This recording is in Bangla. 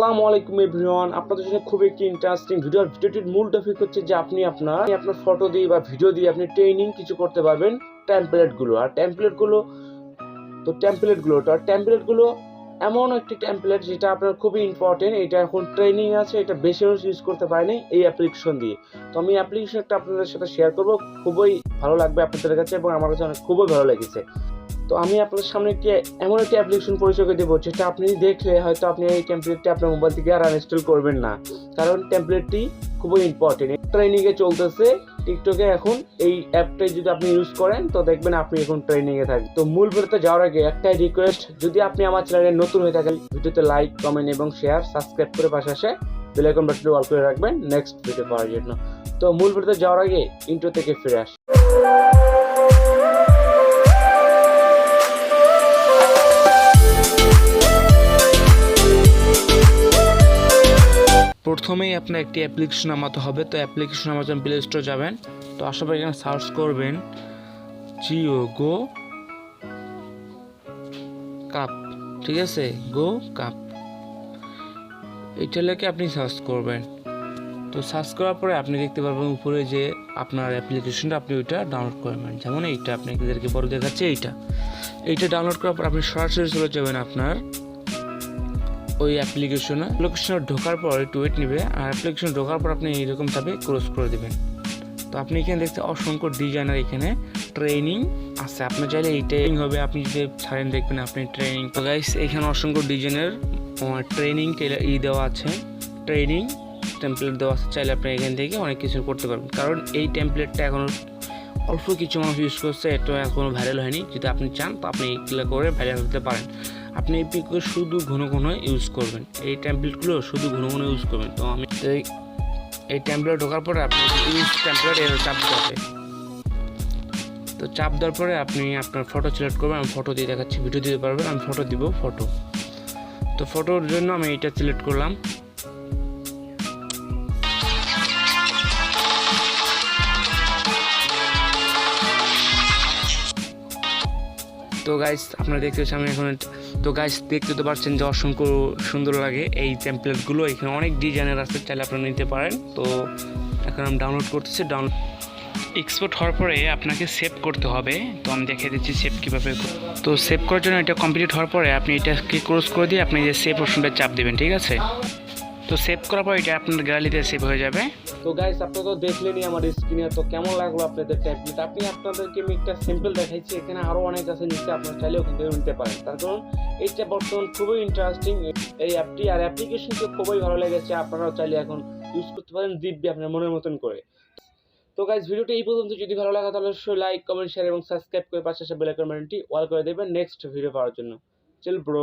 আসসালামু আলাইকুম এভরিওয়ান, আপনাদের জন্য খুব একটি ইন্টারেস্টিং ভিডিওটির মূল টপিক হচ্ছে যে আপনি আপনার ফটো দিয়ে বা ভিডিও দিয়ে আপনি ট্রেনিং কিছু করতে পারবেন টেমপ্লেটগুলো এমন একটি টেমপ্লেট যেটা আপনার খুবই ইম্পর্টেন্ট। এটা এখন ট্রেনিং আছে, এটা বেশি মানুষ ইউজ করতে পারেনি এই অ্যাপ্লিকেশন দিয়ে। তো আমি অ্যাপ্লিকেশনটা আপনাদের সাথে শেয়ার করব, খুবই ভালো লাগবে আপনাদের কাছে এবং আমার কাছে খুবই ভালো লেগেছে। তো আমি আপনাদের সামনে এমন একটি অ্যাপ্লিকেশন পরিচয় করে দেবো যেটা আপনি দেখলে হয়তো আপনি এই টেমপ্লেটটি আপনার মোবাইল থেকে আর আনইনস্টল করবেন না, কারণ টেমপ্লেটটি খুবই ইম্পর্টেন্ট। ট্রেনিংয়ে চলতেছে টিকটকে এখন এই অ্যাপটাই যদি আপনি ইউজ করেন তো দেখবেন আপনি এখন ট্রেনিংয়ে থাকবেন। তো মূল ভিডিওতে যাওয়ার আগে একটাই রিকোয়েস্ট, যদি আপনি আমার চ্যানেলে নতুন হয়ে থাকেন ভিডিওতে লাইক, কমেন্ট এবং শেয়ার, সাবস্ক্রাইব করে পাশে বেল আইকন বাটনটি অল করে রাখবেন নেক্সট ভিডিও পাওয়ার জন্য। তো মূল ভিডিওতে যাওয়ার আগে ইন্ট্রো থেকে ফিরে আসি। প্রথমেই আপনার একটি অ্যাপ্লিকেশন নামাতে হবে। তো অ্যাপ্লিকেশন নামার জন্য প্লে স্টোর যাবেন। তো আসার পর এখানে সার্চ করবেন জিও গো কাপ, ঠিক আছে, গো কাপ এইটা লেখে আপনি সার্চ করবেন। তো সার্চ করার পরে আপনি দেখতে পারবেন উপরে যে আপনার অ্যাপ্লিকেশনটা আপনি ওইটা ডাউনলোড করবেন। যেমন এইটা আপনাদেরকে বড় দেখাচ্ছে, এইটা ডাউনলোড করার পর আপনি সরাসরি চলে যাবেন আপনার ওই অ্যাপ্লিকেশনে ঢোকার পর একটু ওয়েট নেবে, আর অ্যাপ্লিকেশন ঢোকার পর আপনি এইরকম ভাবে ক্লোজ করে দেবেন। তো আপনি এখানে দেখতে অসংখ্য ডিজাইনার এখানে ট্রেনিং আছে, আপনি চাইলে এইটাই হবে, আপনি যদি ছাড়েন দেখবেন আপনি ট্রেনিং। তো গাইস এখানে অসংখ্য ডিজাইনের ট্রেনিং দেওয়া আছে, ট্রেনিং টেমপ্লেট দেওয়া আছে, চাইলে আপনি এখান থেকে অনেক কিছু করতে পারবেন। কারণ এই টেমপ্লেটটা এখন অল্প কিছু মানুষ ইউজ করছে, এটা এখনো ভাইরাল হয়নি। যদি আপনি চান তো আপনি এইগুলো করে ভাইরাল হতে পারেন। আপনি এই পিকগুলো শুধু ঘন ঘন ইউজ করবেন, এই টেমপ্লেটগুলো শুধু ঘন ঘন ইউজ করবেন। তো আমি এই টেমপ্লেট ঢোকার পরে আপনি ইউজ টেমপ্লেট এর চাপ দেবে। তো চাপ দেওয়ার পরে আপনি আপনার ফটো সিলেক্ট করবেন। আমি ফটো দিয়ে দেখাচ্ছি, ভিডিও দিতে পারবেন, আমি ফটো দিব ফটো। তো ফটোর জন্য আমি এইটা সিলেক্ট করলাম। তো গাইস আপনারা দেখতে পাচ্ছেন আমি এখন, তো গাইস দেখতে তো পাচ্ছেন যে অসংখ্য সুন্দর লাগে এই টেমপ্লেটগুলো। এখানে অনেক ডিজাইনের আছে, চাইলে আপনারা নিতে পারেন। তো এখন আমি ডাউনলোড করতেছি। এক্সপোর্ট হওয়ার পরে আপনাকে সেভ করতে হবে। তো আমি দেখিয়ে দিচ্ছি সেভ কীভাবে। তো সেভ করার জন্য এটা কমপ্লিট হওয়ার পরে আপনি এটাকে ক্লোজ করে দিয়ে আপনি যে সেভ অপশনটা চাপ দেবেন, ঠিক আছে। তো সেভ করার পর এটা আপনার গ্যালারিতে সেভ হয়ে যাবে। তো গাইস আপনারা তো দেখলেনই আমার স্ক্রিনে, তো কেমন লাগলো আপনাদের ট্যাবলেট। আপনাদেরকে আমি একটা সিম্পল দেখাইছি, এখানে আরও অনেক আছে নিচে, আপনারা চাইলে ওখান থেকে নিতে পারেন। তার কারণ এইটা বর্তমান খুবই ইন্টারেস্টিং এই অ্যাপটি, আর অ্যাপ্লিকেশনটি খুবই ভালো লেগেছে। আপনারাও চাইলে এখন ইউজ করতে পারেন দিব্যি আপনার মনের মতন করে। তো গাইস ভিডিওটা এই পর্যন্ত, যদি ভালো লাগে তাহলে অবশ্যই লাইক, কমেন্ট, শেয়ার এবং সাবস্ক্রাইব করে পাশে বেল আইকনটি অল করে দেবেন নেক্সট ভিডিও পাওয়ার জন্য। চল ব্রো।